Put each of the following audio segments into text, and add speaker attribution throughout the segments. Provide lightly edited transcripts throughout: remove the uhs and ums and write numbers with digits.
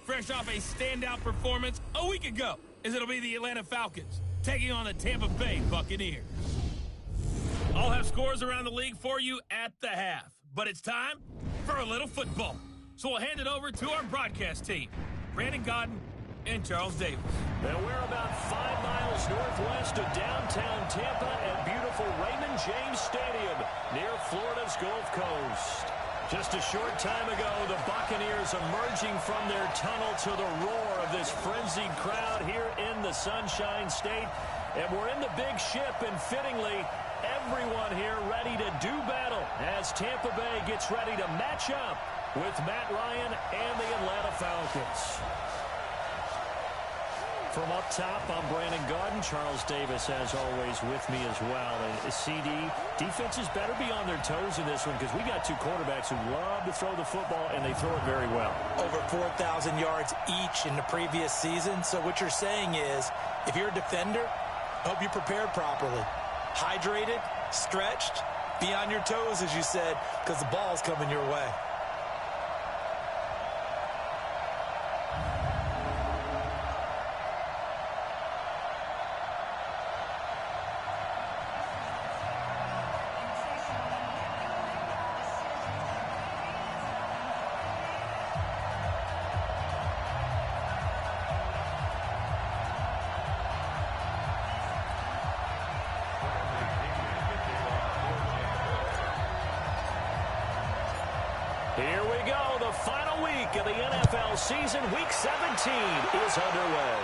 Speaker 1: fresh off a standout performance a week ago, as it'll be the Atlanta Falcons taking on the Tampa Bay Buccaneers. I'll have scores around the league for you at the half, but it's time for a little football. So we'll hand it over to our broadcast team, Brandon Godden and Charles Davis.
Speaker 2: Now we're about 5 miles northwest of downtown Tampa at beautiful Raymond James Stadium near Florida's Gulf Coast. Just a short time ago, the Buccaneers emerging from their tunnel to the roar of this frenzied crowd here in the Sunshine State. And we're in the big ship, and fittingly, everyone here ready to do battle as Tampa Bay gets ready to match up with Matt Ryan and the Atlanta Falcons. From up top, I'm Brandon Godden. Charles Davis, as always, with me as well. And CD, defenses better be on their toes in this one because we got two quarterbacks who love to throw the football, and they throw it very well.
Speaker 3: Over 4,000 yards each in the previous season. So what you're saying is, if you're a defender, hope you're prepared properly. Hydrated, stretched, be on your toes, as you said, because the ball's coming your way.
Speaker 2: Here we go. The final week of the NFL season. Week 17 is underway.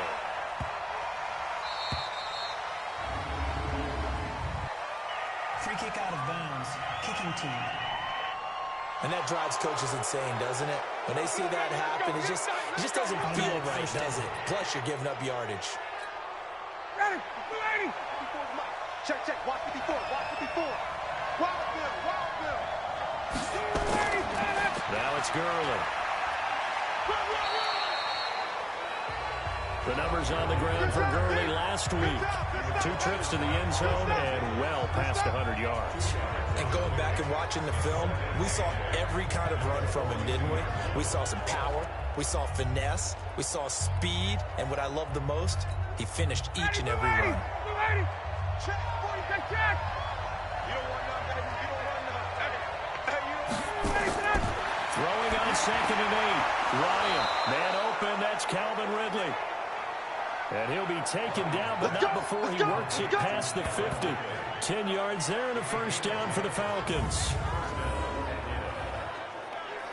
Speaker 4: Free kick out of bounds. Kicking team.
Speaker 3: And that drives coaches insane, doesn't it? When they see that happen, it just doesn't feel right, does it? Plus, you're giving up yardage.
Speaker 5: Ready, 280. Check, watch 54, watch 54. Wild Bill.
Speaker 2: Now it's Gurley. The numbers on the ground for Gurley last week. 2 trips to the end zone and well past 100 yards.
Speaker 3: And going back and watching the film, we saw every kind of run from him, didn't we? We saw some power. We saw finesse. We saw speed. And what I love the most, he finished each and every run.
Speaker 5: Check, boy, check. You don't want none, baby. You don't want none.
Speaker 2: Throwing on 2nd and 8. Ryan, man open. That's Calvin Ridley. And he'll be taken down, but not before he works it past the 50. 10 yards there and a first down for the Falcons.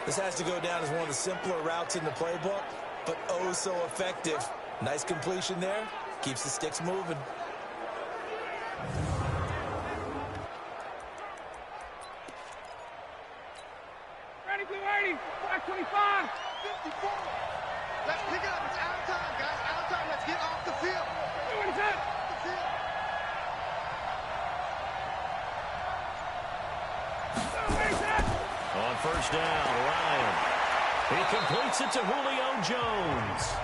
Speaker 3: This has to go down as one of the simpler routes in the playbook, but oh so effective. Nice completion there. Keeps the sticks moving.
Speaker 5: Ready, 280. 525. 54. Let's pick it up. It's out of time, guys. Out of time. Let's get off the field. Doing it. The field.
Speaker 2: On first down, Ryan. He completes it to Julio Jones.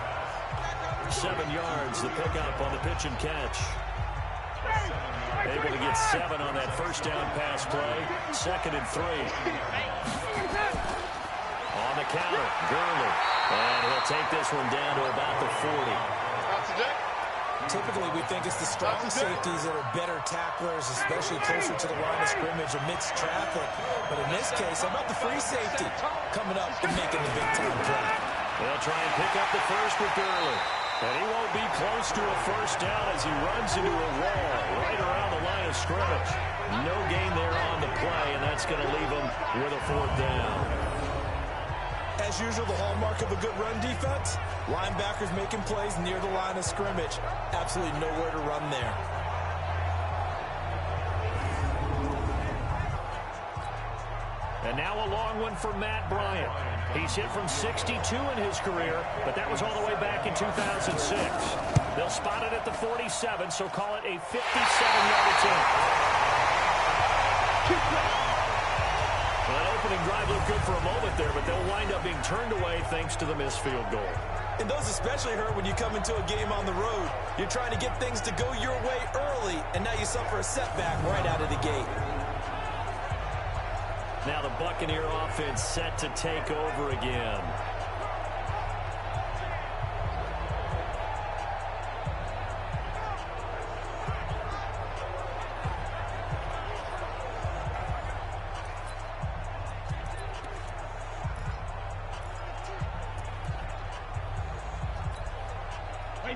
Speaker 2: 7 yards, the pickup on the pitch and catch. Able to get 7 on that first down pass play. 2nd and 3. On the counter, Gurley. And he'll take this one down to about the 40.
Speaker 3: Typically, we think it's the strong safeties that are better tacklers, especially closer to the line of scrimmage amidst traffic. But in this case, how about the free safety coming up and making the big-time play?
Speaker 2: They'll try and pick up the first with Gurley. And he won't be close to a first down as he runs into a wall right around the line of scrimmage. No gain there on the play, and that's going to leave him with a 4th down.
Speaker 3: As usual, the hallmark of a good run defense, linebackers making plays near the line of scrimmage. Absolutely nowhere to run there.
Speaker 2: And now a long one for Matt Bryant. He's hit from 62 in his career, but that was all the way back in 2006. They'll spot it at the 47, so call it a 57-yard attempt. Well, that opening drive looked good for a moment there, but they'll wind up being turned away thanks to the missed field goal.
Speaker 3: And those especially hurt when you come into a game on the road. You're trying to get things to go your way early, and now you suffer a setback right out of the gate.
Speaker 2: Now the Buccaneer offense set to take over again.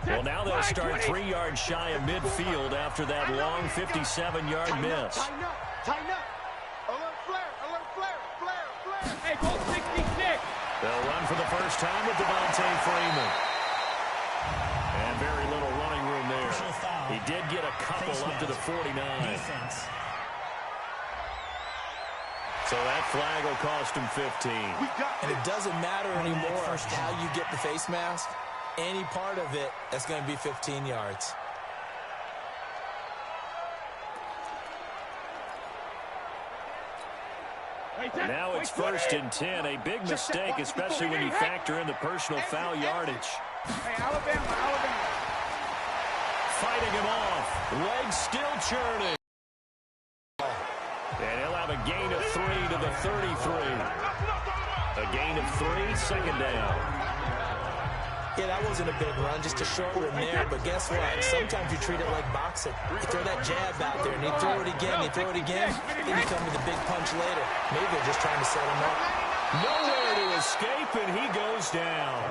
Speaker 2: Well, now they'll start 3 yards shy of midfield after that long 57-yard miss.
Speaker 5: Tighten up. Alert flare.
Speaker 1: Hey, goal 66.
Speaker 2: They'll run for the first time with Devontae Freeman. And very little running room there. He did get a couple up to the 49.
Speaker 4: Defense.
Speaker 2: So that flag will cost him 15.
Speaker 3: And it doesn't matter anymore how you get the face mask. Any part of it, that's going to be 15 yards.
Speaker 2: Now it's 1st and 10. A big mistake, especially when you factor in the personal foul yardage.
Speaker 5: Hey, Alabama.
Speaker 2: Fighting him off. Legs still churning. And he'll have a gain of 3 to the 33. A gain of 3, second down.
Speaker 3: Yeah, that wasn't a big run, just a short one there. But guess what? Sometimes you treat it like boxing. You throw that jab out there, and you throw it again, then you come with a big punch later. Maybe they're just trying to set him up.
Speaker 2: Nowhere to escape, and he goes down.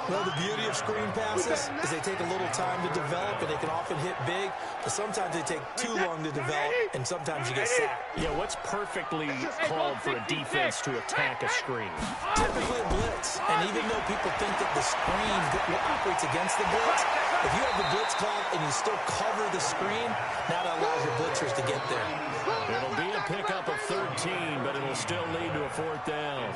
Speaker 3: Well, the beauty of screen passes is they take a little time to develop, and they can often hit big, but sometimes they take too long to develop, and sometimes you get sacked.
Speaker 2: Yeah, what's perfectly called for a defense to attack a screen?
Speaker 3: Typically a blitz, and even though people think that the screen operates against the blitz, if you have the blitz called and you still cover the screen, now that allows your blitzers to get there.
Speaker 2: It'll be a pickup of 13, but it'll still lead to a 4th down.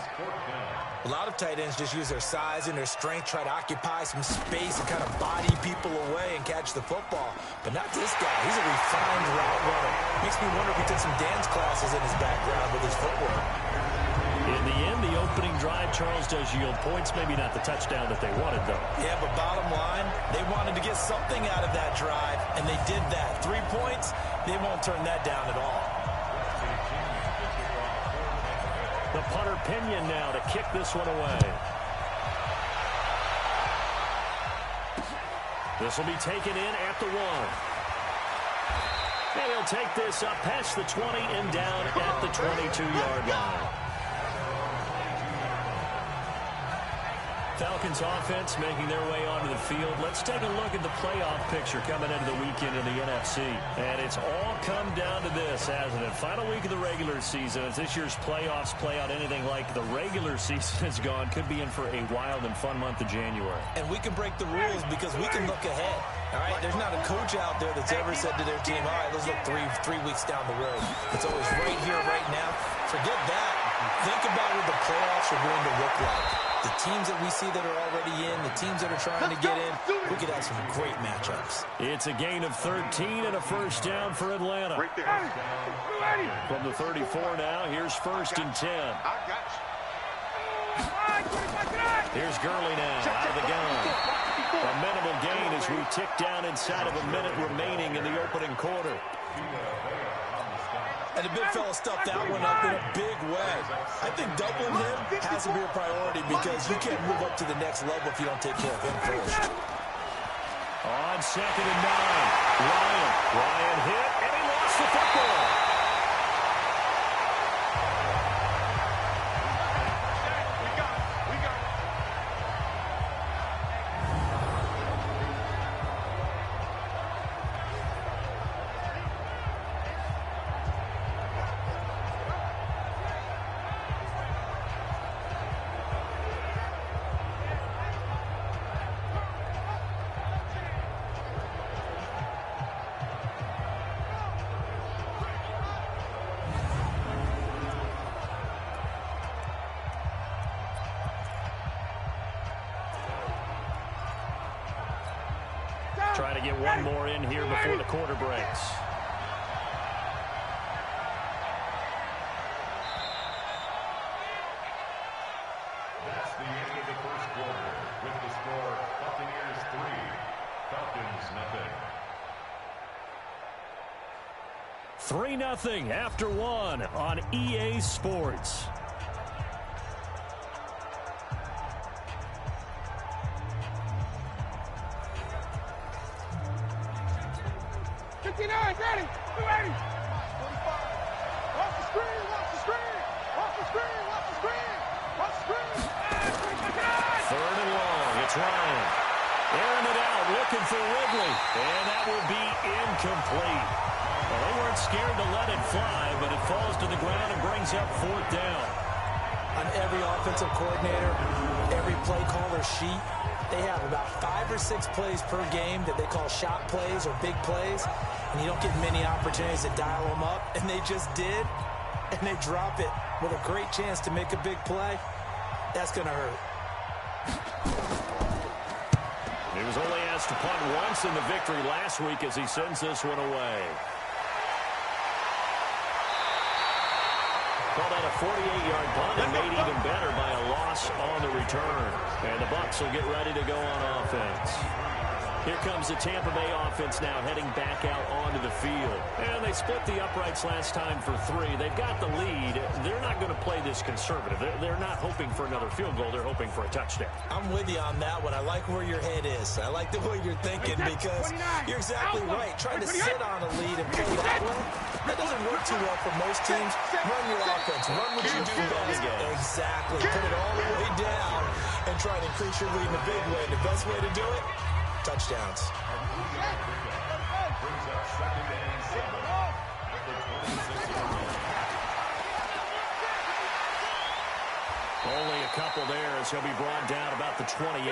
Speaker 3: A lot of tight ends just use their size and their strength, try to occupy some space and kind of body people away and catch the football. But not this guy. He's a refined route runner. Makes me wonder if he took some dance classes in his background with his footwork.
Speaker 2: In the end, the opening drive, Charles, does yield points. Maybe not the touchdown that they wanted, though.
Speaker 3: Yeah, but bottom line, they wanted to get something out of that drive, and they did that. 3 points, they won't turn that down at all.
Speaker 2: The punter Pinion now to kick this one away. This will be taken in at the 1. And he'll take this up past the 20 and down at the 22-yard line. Falcons offense making their way onto the field. Let's take a look at the playoff picture coming into the weekend in the NFC. And it's all come down to this, hasn't it? Final week of the regular season. As this year's playoffs play out anything like the regular season has gone, could be in for a wild and fun month of January.
Speaker 3: And we can break the rules because we can look ahead. All right, there's not a coach out there that's ever said to their team, all right, let's look three weeks down the road. It's always right here, right now. Forget that. Think about what the playoffs are going to look like. The teams that we see that are already in, the teams that are trying to get in, we could have some great matchups.
Speaker 2: It's a gain of 13 and a 1st down for Atlanta. From the 34 now, here's 1st and 10. Here's Gurley now, out of the gun. A minimal gain as we tick down inside of a minute remaining in the opening quarter.
Speaker 3: And the big fella stuffed that one up in a big way. I think doubling him has to be a priority because you can't move up to the next level if you don't take care of him first.
Speaker 2: On 2nd and 9, Ryan hit, and he lost the football. Try to get one more in here before the quarter breaks.
Speaker 6: That's the end of the first quarter with the score Buccaneers 3, Falcons
Speaker 2: 3-0
Speaker 6: nothing.
Speaker 2: after 1 on EA Sports.
Speaker 5: Ready. Watch the screen. Watch the screen. Watch the screen. Watch the screen. Watch the screen.
Speaker 2: for Ridley, and that will be incomplete. Well, they weren't scared to let it fly, but it falls to the ground and brings up 4th down.
Speaker 3: On every offensive coordinator, every play caller sheet, they have about 5 or 6 plays per game that they call shot plays or big plays, and you don't get many opportunities to dial them up, and they just did, and they drop it with a great chance to make a big play. That's going to hurt.
Speaker 2: He was only asked to punt once in the victory last week as he sends this one away. Called out a 48-yard punt and made even better by a loss on the return. And the Bucs will get ready to go on offense. Here comes the Tampa Bay offense now heading back out onto the field. And they split the uprights last time for 3. They've got the lead. They're not going to play this conservative. They're not hoping for another field goal. They're hoping for a touchdown.
Speaker 3: I'm with you on that one. I like where your head is. I like the way you're thinking because you're exactly right. Trying to sit on a lead and play that way, that doesn't work too well for most teams. Run your offense. Run what you do best. Exactly. Put it all the way down and try to increase your lead in a big way. The best way to do it, touchdowns.
Speaker 6: Brings up 2nd and 7 at the 26-yard line.
Speaker 2: Only a couple there as he'll be brought down about the 28.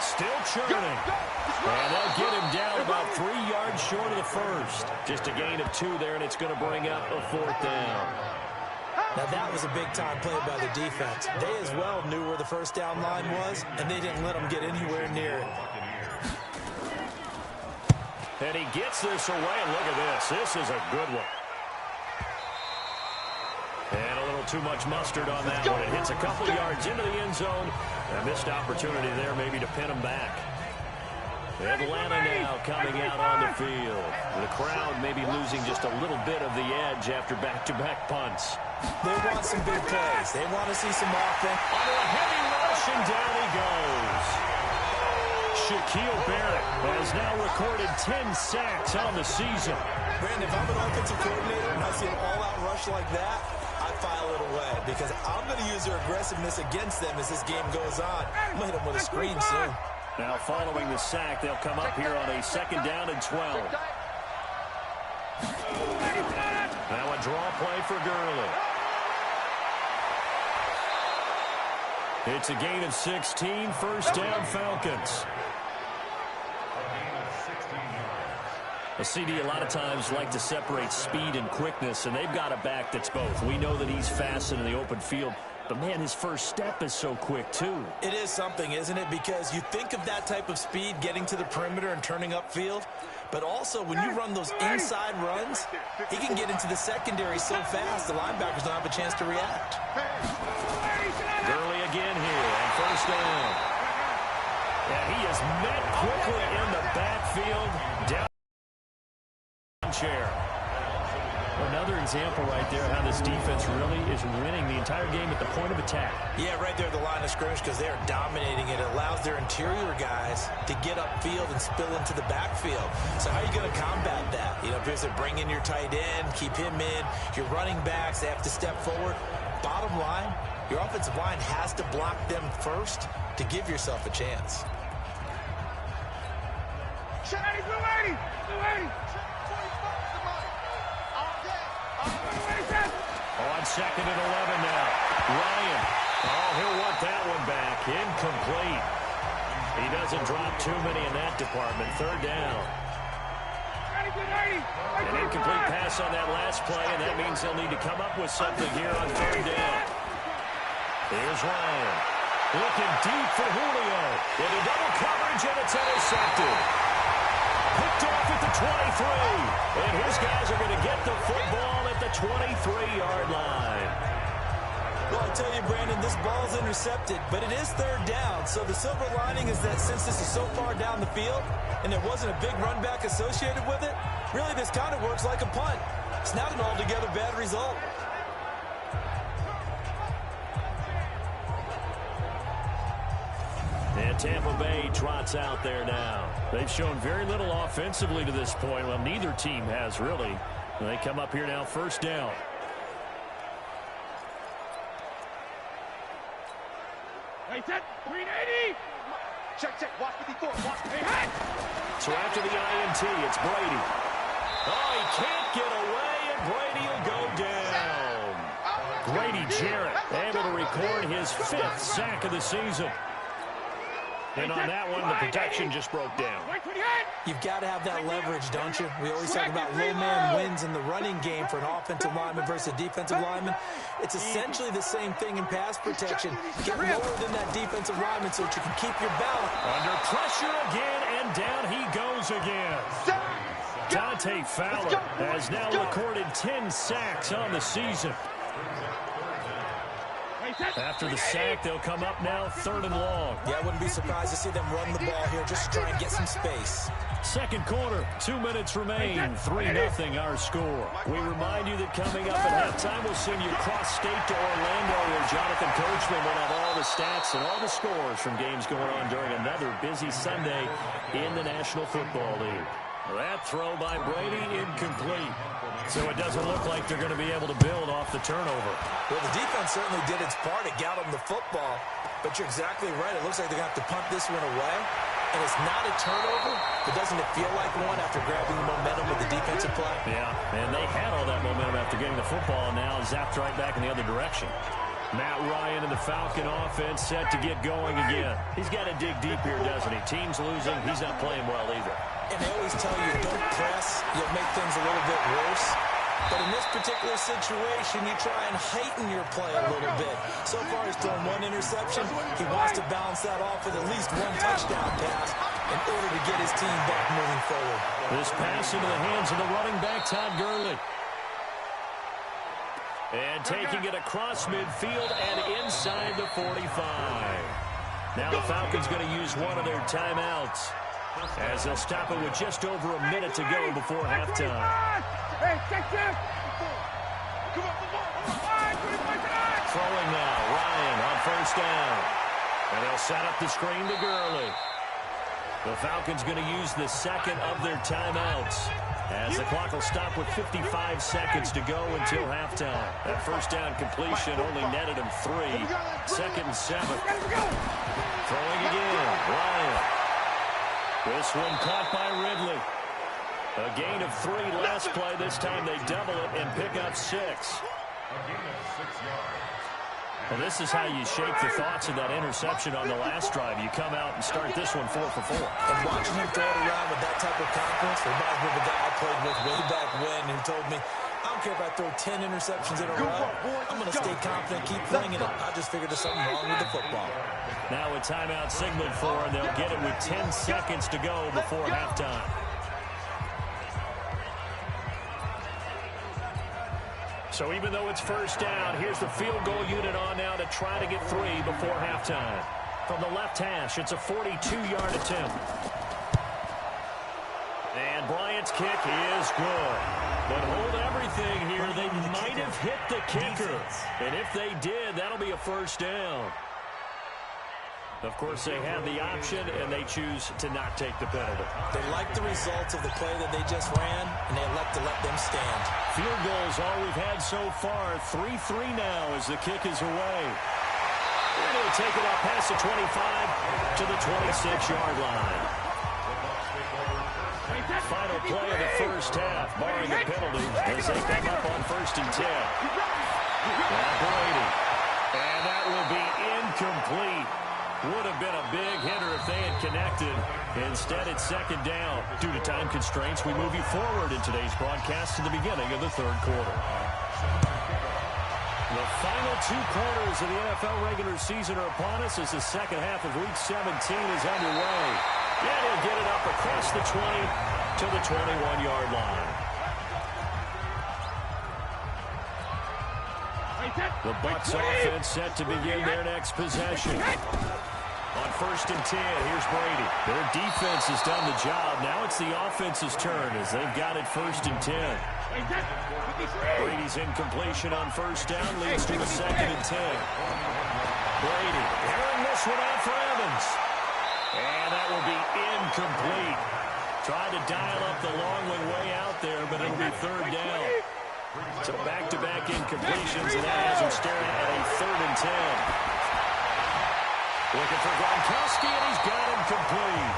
Speaker 2: Still churning. And they'll get him down about 3 yards short of the first. Just a gain of 2 there, and it's going to bring up a 4th down.
Speaker 3: Now, that was a big-time play by the defense. They as well knew where the first down line was, and they didn't let them get anywhere near it.
Speaker 2: And he gets this away, and look at this. This is a good one. And a little too much mustard on that one. It hits a couple yards into the end zone. A missed opportunity there maybe to pin him back. Atlanta now coming out on the field. The crowd maybe losing just a little bit of the edge after back-to-back punts.
Speaker 3: They want some big plays. They want to see some offense.
Speaker 2: Under a heavy rush, and down he goes. Shaquille Barrett has now recorded 10 sacks on the season.
Speaker 3: Brandon, if I'm an offensive coordinator and I see an all-out rush like that, I file it away because I'm going to use their aggressiveness against them as this game goes on. I'm going to hit them with a screen soon.
Speaker 2: Now following the sack, they'll come up here on a 2nd down and 12. Now a draw play for Gurley. It's a gain of 16, 1st down Falcons. A CD a lot of times like to separate speed and quickness, and they've got a back that's both. We know that he's fast in the open field, but, man, his first step is so quick, too.
Speaker 3: It is something, isn't it? Because you think of that type of speed getting to the perimeter and turning upfield, but also when you run those inside runs, he can get into the secondary so fast the linebackers don't have a chance to react.
Speaker 2: Gurley again here on 1st down. And he is met quickly in the backfield. Down chair. Another example right there how this defense really is winning the entire game at the point of attack.
Speaker 3: Yeah, right there at the line of scrimmage because they're dominating it. It allows their interior guys to get upfield and spill into the backfield. So how are you going to combat that? You know, if you bring in your tight end, keep him in, your running backs, they have to step forward. Bottom line, your offensive line has to block them first to give yourself a chance.
Speaker 5: Blue 80.
Speaker 2: On 2nd and 11 now. Ryan. Oh, he'll want that one back. Incomplete. He doesn't drop too many in that department. 3rd down. An incomplete pass on that last play, and that means they'll need to come up with something here on 3rd down. Here's Ryan. Looking deep for Julio. Into double coverage, and it's intercepted. Picked off at the 23. And his guys are going to get the football at the 23-yard line.
Speaker 3: Well, I tell you, Brandon, this ball's intercepted, but it is 3rd down. So the silver lining is that since this is so far down the field and there wasn't a big run back associated with it, really this kind of works like a punt. It's not an altogether bad result.
Speaker 2: And Tampa Bay trots out there now. They've shown very little offensively to this point. Well, neither team has really. They come up here now 1st down.
Speaker 5: Right set, 380. Check, watch 54, watch 54.
Speaker 2: So after the INT, it's Brady. Oh, he can't get away, and Brady will go down. Grady Jarrett able to record his 5th sack of the season. And on that one, the protection just broke down.
Speaker 3: You've got to have that leverage, don't you? We always talk about low man wins in the running game for an offensive lineman versus a defensive lineman. It's essentially the same thing in pass protection. Get lower than that defensive lineman so that you can keep your balance.
Speaker 2: Under pressure again, and down he goes again. Dante Fowler has now recorded 10 sacks on the season. After the sack, they'll come up now 3rd and long.
Speaker 3: Yeah, I wouldn't be surprised to see them run the ball here just to try and get some space.
Speaker 2: Second quarter, 2 minutes remain, 3-0 our score. We remind you that coming up at halftime, we'll send you cross-state to Orlando, where Jonathan Coachman will have all the stats and all the scores from games going on during another busy Sunday in the National Football League. That throw by Brady, incomplete. So it doesn't look like they're going to be able to build off the turnover.
Speaker 3: Well, the defense certainly did its part. It got them the football. But you're exactly right. It looks like they're going to have to punt this one away. And it's not a turnover, but doesn't it feel like one after grabbing the momentum with the defensive play?
Speaker 2: Yeah, and they had all that momentum after getting the football, and now zapped right back in the other direction. Matt Ryan and the Falcon offense set to get going again. He's got to dig deep here, doesn't he? Team's losing. He's not playing well either.
Speaker 3: And they always tell you, don't press. You'll make things a little bit worse. But in this particular situation, you try and heighten your play a little bit. So far, he's thrown 1 interception. He wants to balance that off with at least 1 touchdown pass in order to get his team back moving forward.
Speaker 2: This pass into the hands of the running back, Todd Gurley. And taking it across midfield and inside the 45. Now the Falcons going to use one of their timeouts, as they'll stop it with just over a minute to go before halftime. Throwing now, Ryan on first down. And they'll set up the screen to Gurley. The Falcons going to use the second of their timeouts, as the clock will stop with 55 seconds to go until halftime. That first down completion only netted him 3. 2nd and 7. Throwing again, Ryan. This one caught by Ridley. A gain of 3 last play. This time they double it and pick up 6.
Speaker 6: A gain of 6 yards.
Speaker 2: Well, this is how you shape the thoughts of that interception on the last drive. You come out and start this one 4 for 4.
Speaker 3: And watching him throw it around with that type of confidence reminds me of a guy I played with way back when who told me, I don't care if I throw 10 interceptions in a row. I'm going to stay confident, keep flinging it. I just figured there's something wrong with the football.
Speaker 2: Now a timeout signaled for, and they'll get it with 10 seconds to go before halftime. So even though it's first down, here's the field goal unit on now to try to get 3 before halftime. From the left hash, it's a 42-yard attempt. And Bryant's kick is good. But hold everything here. They might have hit the kicker. And if they did, that'll be a first down. Of course, they have the option, and they choose to not take the penalty.
Speaker 3: They like the results of the play that they just ran, and they elect to let them stand.
Speaker 2: Field goals all we've had so far. 3-3 now as the kick is away. And he'll take it up past the 25 to the 26-yard line. Final play of the first half, barring a penalty, as they come up on 1st and 10. Now Brady. And that will be incomplete. Would have been a big hitter if they had connected. Instead, it's 2nd down. Due to time constraints, we move you forward in today's broadcast to the beginning of the 3rd quarter. The final 2 quarters of the NFL regular season are upon us as the second half of Week 17 is underway. And he'll get it up across the 20 to the 21-yard line. The Bucs offense set to begin their next possession. On 1st and 10, here's Brady. Their defense has done the job. Now it's the offense's turn as they've got it 1st and 10. Brady's incompletion on 1st down leads to a 2nd and 10. Brady airing this one out for Evans. And that will be incomplete. Tried to dial up the long one way out there, but it'll be 3rd down. So back-to-back incompletions, and that has him staring at a 3rd and 10. Looking for Gronkowski, and he's got him complete.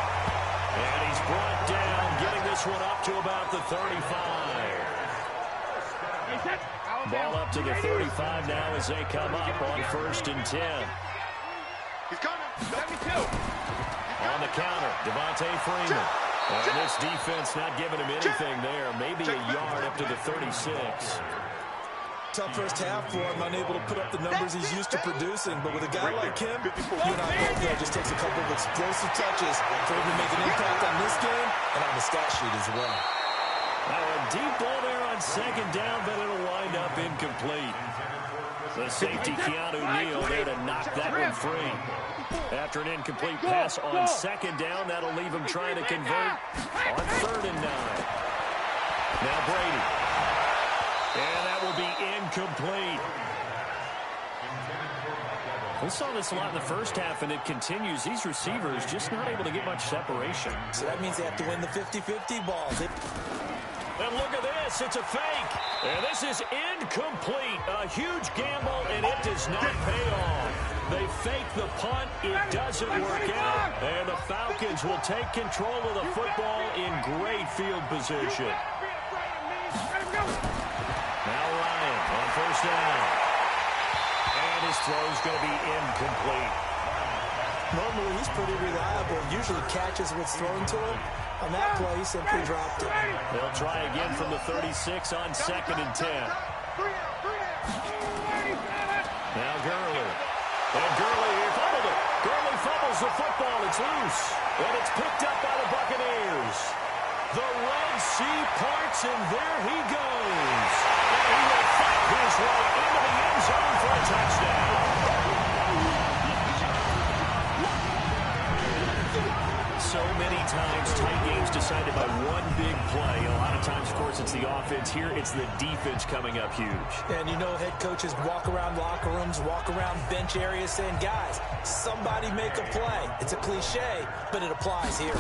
Speaker 2: And he's brought down, getting this one up to about the 35. Ball up to the 35 now as they come up on 1st and 10.
Speaker 5: He's coming. 72.
Speaker 2: On the counter, Devontae Freeman. And this defense not giving him anything there. Maybe a yard up to the 36.
Speaker 3: Tough first half for him, unable to put up the numbers he's used to producing. But with a guy like him, you and I both know it just takes a couple of explosive touches for him to make an impact on this game and on the stat sheet as well.
Speaker 2: Now a deep ball there on 2nd down, but it'll wind up incomplete. The safety, Keanu Neal, there to knock that one free. After an incomplete pass on 2nd down, that'll leave him trying to convert on 3rd and 9. Now Brady. And that will be incomplete. We saw this a lot in the first half, and it continues. These receivers just not able to get much separation.
Speaker 3: So that means they have to win the 50-50 balls.
Speaker 2: And look at this. It's a fake. And this is incomplete. A huge gamble, and it does not pay off. They fake the punt. It doesn't work out. And the Falcons will take control of the football in great field position. Now Ryan on 1st down. And his throw is going to be incomplete.
Speaker 3: Normally, he's pretty reliable. Usually catches what's thrown to him. On that play, he simply dropped it.
Speaker 2: They'll try again from the 36 on 2nd and 10. Now Gurley. And Gurley, he fumbled it. Gurley fumbles the football. It's loose. And it's picked up by the Buccaneers. The Red Sea parts, and there he goes. And he will fight his way into the end zone for a touchdown. So many times, tight games decided by one big play. A lot of times, of course, it's the offense. Here, it's the defense coming up huge.
Speaker 3: And you know head coaches walk around locker rooms, walk around bench areas saying, guys, somebody make a play. It's a cliche, but it applies here.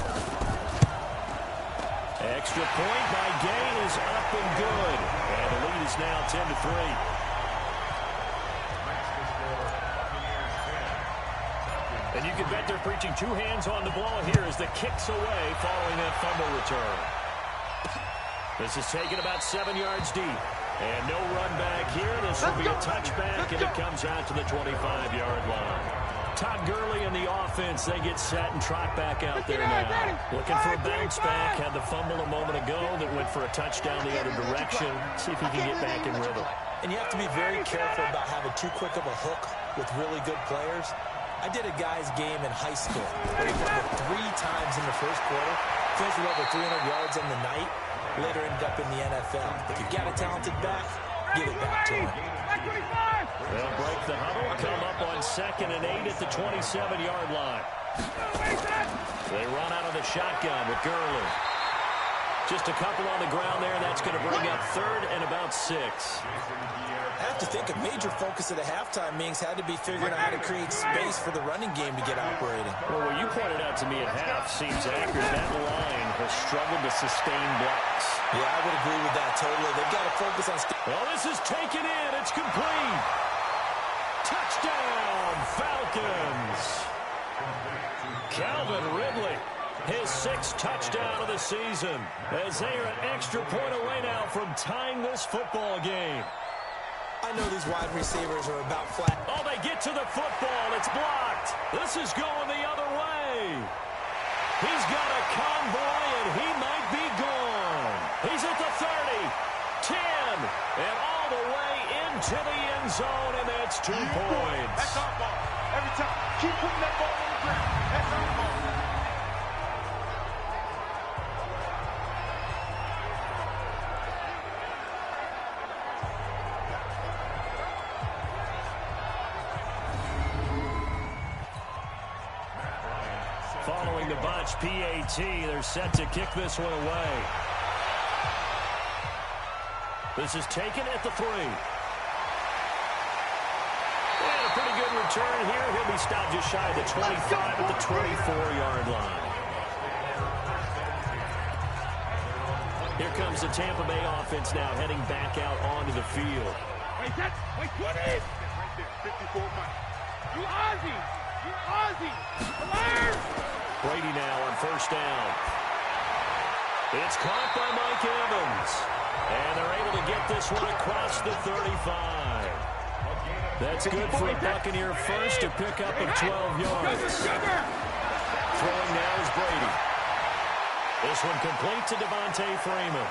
Speaker 2: Extra point by Gay is up and good. And the lead is now 10-3. And you can bet they're preaching 2 hands on the ball here as the kick's away following that fumble return. This is taken about 7 yards deep. And no run back here. This will be a touchback, and it comes out to the 25-yard line. Todd Gurley and the offense, they get set and trot back out there now. Looking for a bounce back. Had the fumble a moment ago that went for a touchdown the other direction. See if he can get back in rhythm.
Speaker 3: And you have to be very careful about having too quick of a hook with really good players. I did a guy's game in high school where he won it 3 times in the first quarter, finished with over 300 yards on the night, later ended up in the NFL. If you've got a talented back, give it back to him.
Speaker 2: They'll break the huddle, come up on 2nd and 8 at the 27-yard line. They run out of the shotgun with Gurley. Just a couple on the ground there. That's going to bring up 3rd and about 6.
Speaker 3: I have to think a major focus of the halftime meetings had to be figuring out how to create space for the running game to get operating.
Speaker 2: Well, what you pointed out to me at half seems accurate. That line has struggled to sustain blocks.
Speaker 3: Yeah, I would agree with that totally. They've got to focus on...
Speaker 2: Well, this is taken in. It's complete. Touchdown, Falcons. Calvin Ridley, his 6th touchdown of the season, as they are an extra point away now from tying this football game.
Speaker 3: I know these wide receivers are about flat.
Speaker 2: Oh, they get to the football. It's blocked. This is going the other way. He's got a convoy, and he might be gone. He's at the 30, 10, and all the way into the end zone, and that's 2 points.
Speaker 5: That's our ball. Every time. Keep putting that ball on the ground. That's our ball.
Speaker 2: Following the botch PAT, they're set to kick this one away. This is taken at the 3. And a pretty good return here. He'll be stopped just shy of the 25 at the 24-yard line. Here comes the Tampa Bay offense now heading back out onto the field.
Speaker 5: Wait, 20! Right there, 54 miles. You Ozzy!
Speaker 2: Brady now on first down. It's caught by Mike Evans. And they're able to get this one across the 35. That's good for a Buccaneer first to pick up of 12 yards. Throwing now is Brady. This one complete to Devontae Freeman.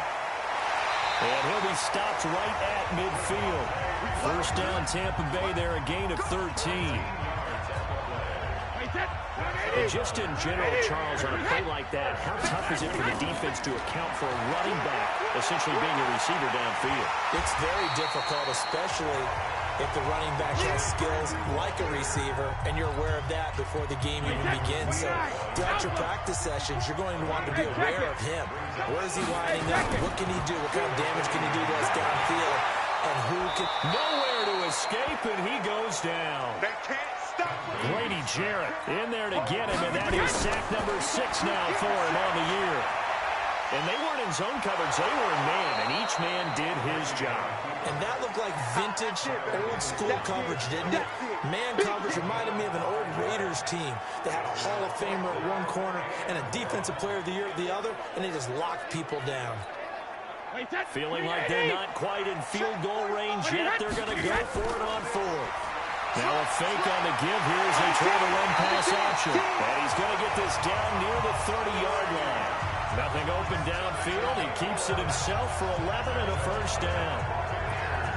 Speaker 2: And he'll be stopped right at midfield. First down Tampa Bay there, a gain of 13. And just in general, Charles, on a play like that, how tough is it for the defense to account for a running back essentially being a receiver downfield?
Speaker 3: It's very difficult, especially if the running back has skills like a receiver, and you're aware of that before the game even begins. So throughout your practice sessions, you're going to want to be aware of him. Where is he lining up? What can he do? What kind of damage can he do to us downfield? And who can...
Speaker 2: Nowhere to escape, and he goes down.
Speaker 5: They can't stop him.
Speaker 2: Grady Jarrett in there to get him, and that is sack number 6 now for him on the year. And they weren't in zone coverage, they were in man, and each man did his job.
Speaker 3: And that looked like vintage, old-school coverage, didn't it? Man coverage reminded me of an old Raiders team that had a Hall of Famer at one corner and a Defensive Player of the Year at the other, and they just locked people down.
Speaker 2: Feeling like they're not quite in field goal range yet, they're going to go for it on 4. Now a fake on the give here as they try to run pass option. And he's going to get this down near the 30-yard line. Nothing open downfield. He keeps it himself for 11 and a first down.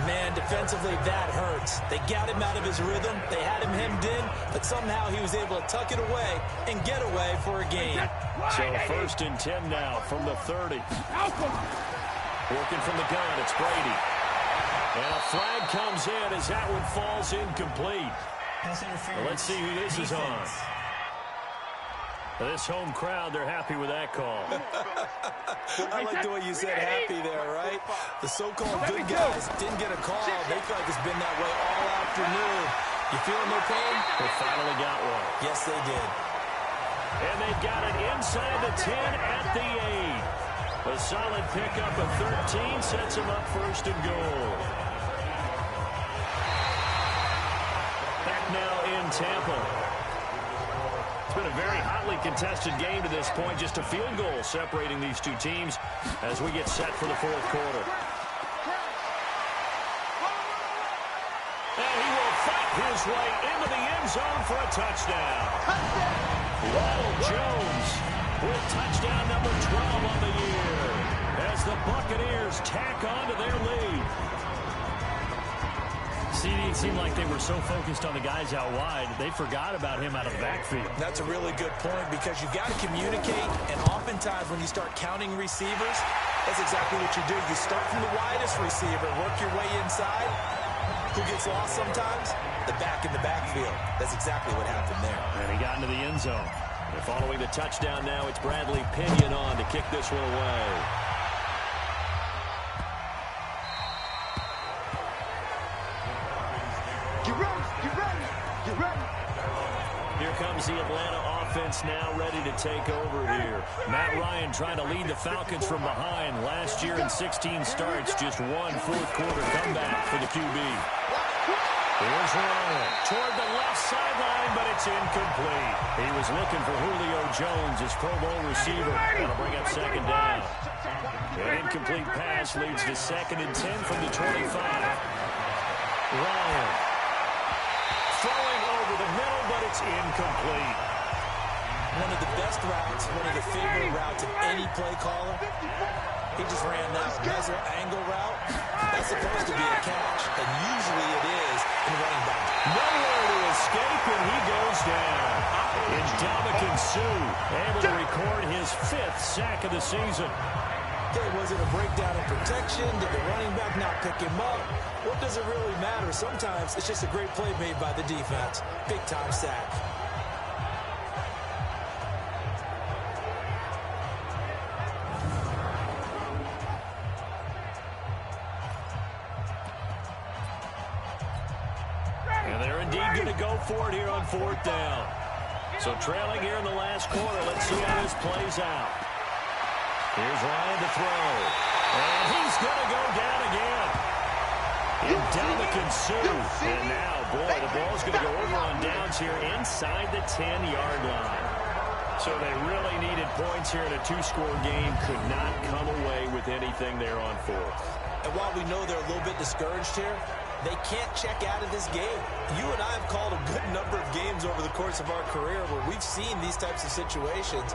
Speaker 3: Man, defensively, that hurts. They got him out of his rhythm. They had him hemmed in, but somehow he was able to tuck it away and get away for a gain.
Speaker 2: So first and 10 now from the 30. Working from the gun, it's Brady. And a flag comes in as that one falls incomplete. Well, let's see who this is on. This home crowd, they're happy with that call.
Speaker 3: I like the way you said happy there, right? The so-called good guys didn't get a call. They feel like it's been that way all afternoon. You feeling no pain?
Speaker 2: They finally got one.
Speaker 3: Yes, they did.
Speaker 2: And they've got it inside the 10 at the 8. A solid pickup of 13 sets them up first and goal. Back now in Tampa. It's been a very hotly contested game to this point. Just a field goal separating these two teams as we get set for the fourth quarter. And he will fight his way into the end zone for a touchdown. Ronald Jones with touchdown number 12 on the year as the Buccaneers tack on to their lead. It seemed like they were so focused on the guys out wide, they forgot about him out of the backfield.
Speaker 3: That's a really good point because you've got to communicate, and oftentimes when you start counting receivers, that's exactly what you do. You start from the widest receiver, work your way inside. Who gets lost sometimes? The back in the backfield. That's exactly what happened there.
Speaker 2: And he got into the end zone. And following the touchdown now, it's Bradley Pinion on to kick this one away. Here comes the Atlanta offense now ready to take over here. Matt Ryan trying to lead the Falcons from behind. Last year in 16 starts, just one fourth-quarter comeback for the QB. Here's Ryan toward the left sideline, but it's incomplete. He was looking for Julio Jones, his Pro Bowl receiver. That'll bring up second down. An incomplete pass leads to 2nd and 10 from the 25. Ryan throwing over the middle, but it's incomplete.
Speaker 3: One of the best routes, one of the favorite routes of any play caller. He just ran that muzzle angle route. That's supposed to be a catch, and usually it is in running back.
Speaker 2: Nowhere to escape, and he goes down. And Dominican Sue able to record his 5th sack of the season.
Speaker 3: Okay, was it a breakdown in protection? Did the running back not pick him up? What does it really matter? Sometimes it's just a great play made by the defense. Big-time sack.
Speaker 2: And they're indeed going to go for it here on 4th down. So trailing here in the last quarter, let's see how this plays out. Here's Ryan to throw. And he's going to go down again. And Sue. And now, boy, the ball's going to go over on downs here inside the 10-yard line. So they really needed points here in a two-score game. Could not come away with anything there on fourth.
Speaker 3: And while we know they're a little bit discouraged here, they can't check out of this game. You and I have called a good number of games over the course of our career where we've seen these types of situations.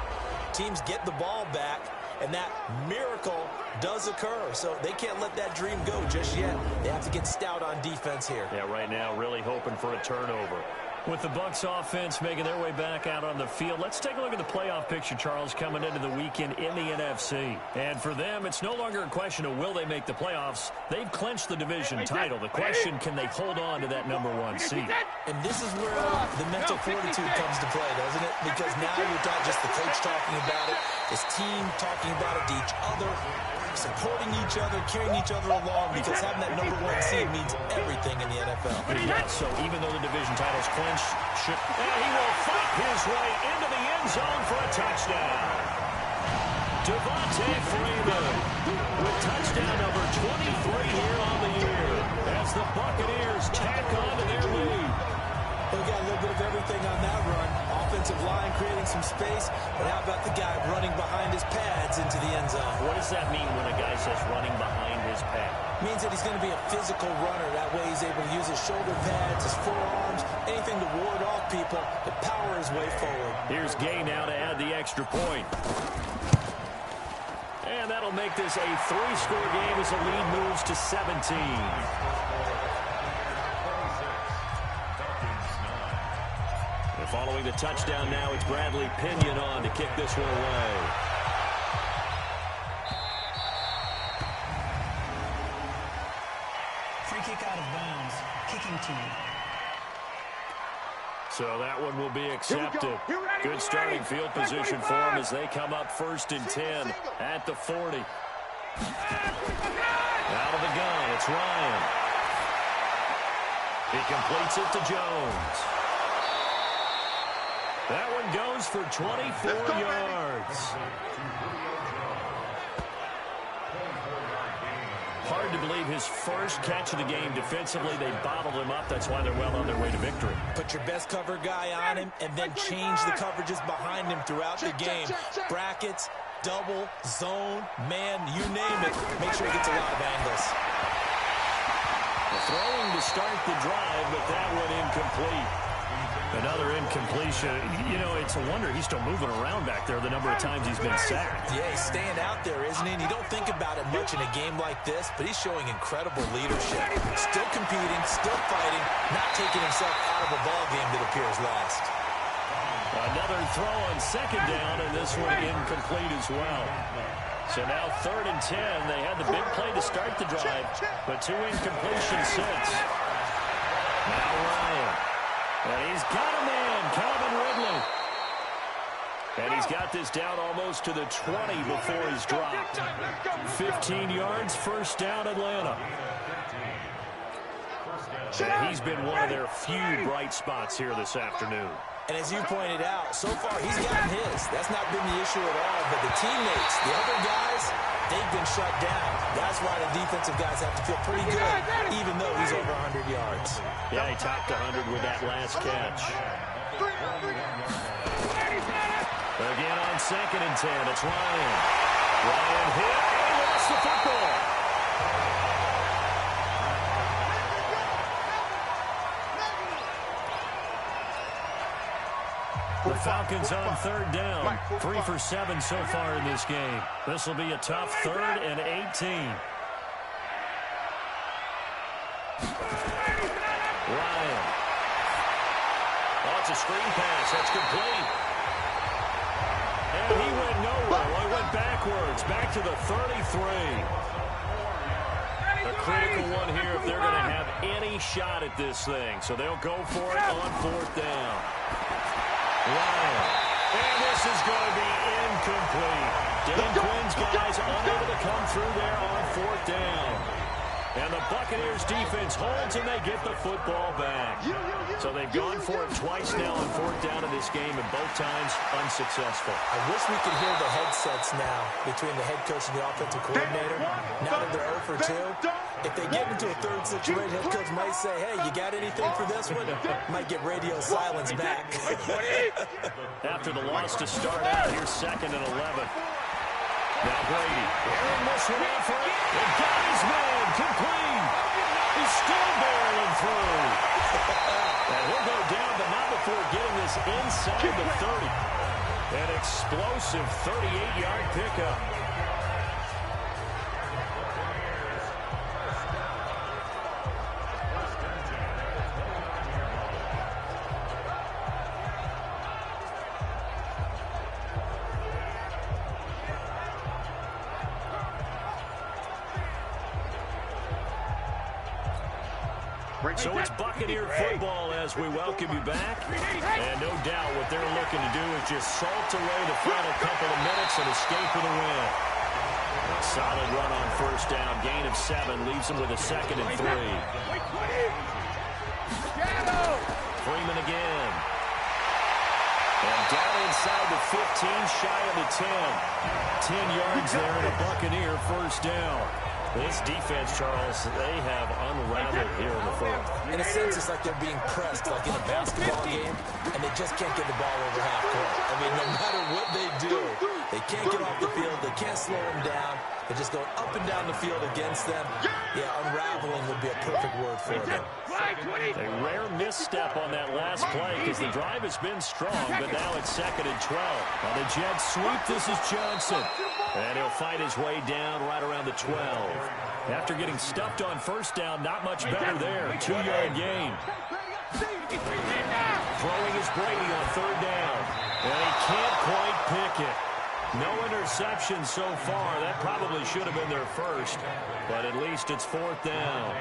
Speaker 3: Teams get the ball back, and that miracle does occur. So they can't let that dream go just yet. They have to get stout on defense here.
Speaker 2: Yeah, right now really hoping for a turnover. With the Bucs offense making their way back out on the field, let's take a look at the playoff picture, Charles, coming into the weekend in the NFC. And for them, it's no longer a question of will they make the playoffs. They've clinched the division title. The question, can they hold on to that #1 seed?
Speaker 3: And this is where the mental fortitude comes to play, doesn't it? Because now you're not just the coach talking about it, this team talking about it to each other, supporting each other, carrying each other along, because having that #1 seed means everything in the NFL.
Speaker 2: Yeah, so even though the division title's clinched, he will fight his way into the end zone for a touchdown. Devontae Freeman with touchdown number 23 here on the year as the Buccaneers tack on to their lead.
Speaker 3: They got a little bit of everything on that run. Offensive line creating some space, but how about the guy running behind his pads into the end zone?
Speaker 2: What does that mean when a guy says running behind his pad?
Speaker 3: Means that he's going to be a physical runner. That way he's able to use his shoulder pads, his forearms, anything to ward off people to power his way forward.
Speaker 2: Here's Gay now to add the extra point. And that'll make this a 3-score game as the lead moves to 17. Following the touchdown now, it's Bradley Pinion on to kick this one away.
Speaker 4: Free kick out of bounds. Kicking team.
Speaker 2: So that one will be accepted. Good starting field position for them as they come up 1st and 10 at the 40. Out of the gun, it's Ryan. He completes it to Jones. That one goes for 24 yards. Hard to believe his first catch of the game defensively. They bottled him up. That's why they're well on their way to victory.
Speaker 3: Put your best cover guy on him and then change the coverages behind him throughout the game. Brackets, double, zone, man, you name it. Make sure he gets a lot of angles.
Speaker 2: Throwing to start the drive, but that one incomplete. Another incompletion. You know, it's a wonder he's still moving around back there the number of times he's been sacked.
Speaker 3: Yeah, he's staying out there, isn't he? And you don't think about it much in a game like this, but he's showing incredible leadership. Still competing, still fighting, not taking himself out of a ball game that appears lost.
Speaker 2: Another throw on 2nd down, and this one incomplete as well. So now 3rd and 10. They had the big play to start the drive, but 2 incompletions since. Now Ryan. And he's got a man, Calvin Ridley. And he's got this down almost to the 20 before he's dropped. 15 yards, 1st down, Atlanta. And he's been one of their few bright spots here this afternoon.
Speaker 3: And as you pointed out, so far he's gotten his. That's not been the issue at all. But the teammates, the other guys, they've been shut down. That's why the defensive guys have to feel pretty good, even though he's over 100 yards.
Speaker 2: Yeah, he topped 100 with that last catch. Again on 2nd and 10, it's Ryan. Ryan hit, and he lost the football. The Falcons on 3rd down. 3 for 7 so far in this game. This will be a tough 3rd and 18. Ryan. Oh, it's a screen pass. That's complete. And he went nowhere. Well, he went backwards. Back to the 33. A critical one here if they're going to have any shot at this thing. So they'll go for it on 4th down. Ryan. And this is going to be incomplete. Dan Quinn's guys unable to come through there on 4th down. And the Buccaneers defense holds, and they get the football back. So they've gone for it twice now on fourth down in this game, and both times unsuccessful.
Speaker 3: I wish we could hear the headsets now between the head coach and the offensive coordinator. Now that they're 0 for 2, if they get into a third situation, head coach might say, hey, you got anything for this one? Might get radio silence back.
Speaker 2: After the loss to start out, here's 2nd and 11. Now Brady. Aaron Moss went out for it. And got his man complete. He's still barreling through. And he'll go down, but not before getting this inside the 30. An explosive 38-yard pickup. So it's Buccaneer football as we welcome you back. And no doubt what they're looking to do is just salt away the final couple of minutes and escape with a win. A solid run on first down. Gain of 7 leaves them with a 2nd and 3. Freeman again. And down inside the 15, shy of the 10. 10 yards there and a Buccaneer first down. This defense, Charles, they have unraveled here in the fourth.
Speaker 3: In a sense, it's like they're being pressed, like in a basketball game, and they just can't get the ball over half court. I mean, no matter what they do, they can't get off the field. They can't slow them down. They're just going up and down the field against them. Yeah, unraveling would be a perfect word for them.
Speaker 2: A rare misstep on that last play because the drive has been strong, but now it's 2nd and 12. On the jet sweep, this is Johnson. And he'll fight his way down right around the 12. After getting stuffed on first down, not much better there. 2-yard gain. Throwing is Brady on third down. And he can't quite pick it. No interception so far. That probably should have been their first. But at least it's fourth down.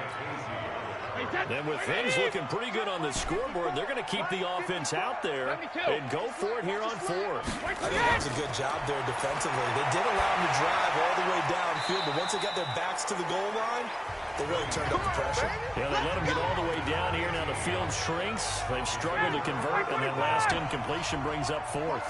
Speaker 2: And with things looking pretty good on the scoreboard, they're going to keep the offense out there and go for it here on fourth.
Speaker 3: I think that was a good job there defensively. They did allow them to drive all the way downfield, but once they got their backs to the goal line, they really turned up the pressure.
Speaker 2: Yeah, they let them get all the way down here. Now the field shrinks. They've struggled to convert, and that last incompletion brings up fourth.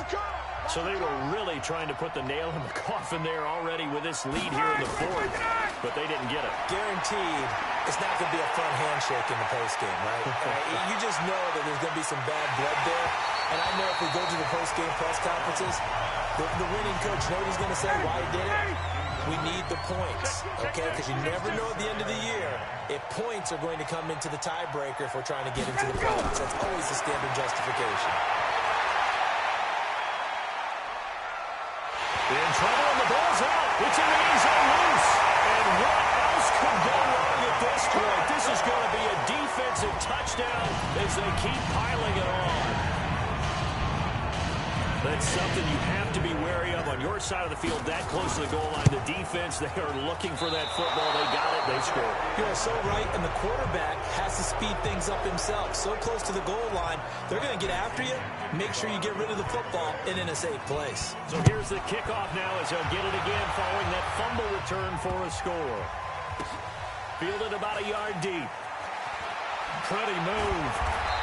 Speaker 2: So they were really trying to put the nail in the coffin there already with this lead here in the fourth, but they didn't get it.
Speaker 3: Guaranteed it's not going to be a fun handshake in the postgame, right? You just know that there's going to be some bad blood there. And I know if we go to the postgame press conferences, the winning coach, you know what he's going to say, why he did it? We need the points, okay? Because you never know at the end of the year if points are going to come into the tiebreaker if we're trying to get into the playoffs. That's always the standard justification.
Speaker 2: In trouble, and the ball's out. It's in the end zone loose. And what else could go wrong at this point? This is going to be a defensive touchdown as they keep piling it on. That's something you have to be wary of on your side of the field, that close to the goal line. The defense, they are looking for that football. They got it. They scored.
Speaker 3: You're so right, and the quarterback has to speed things up himself. So close to the goal line, they're going to get after you. Make sure you get rid of the football and in a safe place.
Speaker 2: So here's the kickoff now as they'll get it again following that fumble return for a score. Fielded about a yard deep. Pretty move.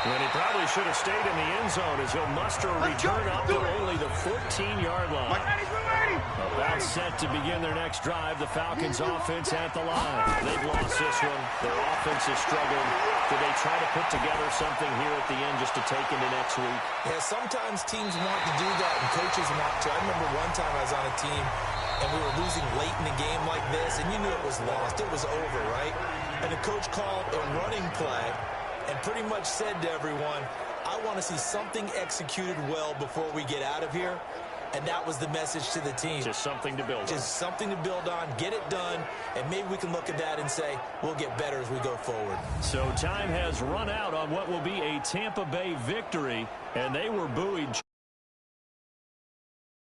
Speaker 2: When he probably should have stayed in the end zone as he'll muster a return up to only the 14-yard line. About set to begin their next drive. The Falcons' offense at the line. They've lost this one. Their offense has struggled. Do they try to put together something here at the end just to take into next week?
Speaker 3: Yeah, sometimes teams want to do that and coaches want to. I remember one time I was on a team and we were losing late in the game like this, and you knew it was lost. It was over, right? And the coach called a running play and pretty much said to everyone, I want to see something executed well before we get out of here. And that was the message to the team.
Speaker 2: Just something to build on.
Speaker 3: Just something to build on, get it done, and maybe we can look at that and say, we'll get better as we go forward.
Speaker 2: So time has run out on what will be a Tampa Bay victory, and they were buoyed.